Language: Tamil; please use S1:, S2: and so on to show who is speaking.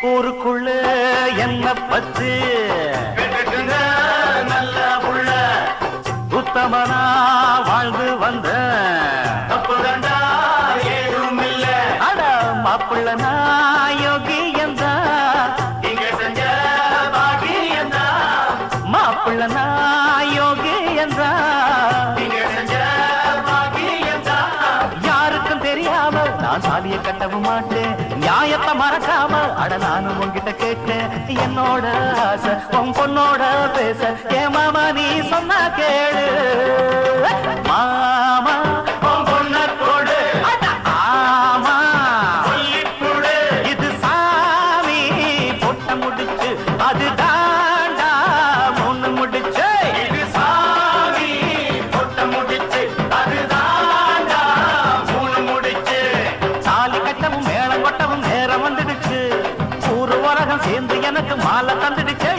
S1: ஊருக்குள்ள என்ன பத்து நல்ல புள்ள உத்தமனா வாழ்ந்து வந்த தப்புதண்டா ஏதும் இல்ல அட மாப்பிள்ளனா யோகியந்தா இங்க செஞ்ச பாகியந்தா மாப்பிள்ளனா யோகியந்தா இங்க செஞ்ச பாகியந்தா யாருக்கும் தெரியாம நான் சாலிய கட்டவும் மாட்டேன் நியாயத்தை மறக்காம அட நானும் உன்கிட்ட கேட்டேன் என்னோட ஆசை உன் பொண்ணோட பேச ஏ மாமா நீ சொன்னா கேளு மாமா உன் பொண்ண கொடு ஆமா சொல்லிப்புடு இது சாமி பொட்ட முடிச்சு அது தாண்டா முன்னு முடிச்சு இது சாமி பொட்ட முடிச்சு அது தாண்டா மூணு முடிச்சு சாலி கட்டவும் மேளம் கொட்டவும் நேரம் வந்துடுச்சு ஊரு உலகம் சேர்ந்து எனக்கு மாலை தந்துடுச்சு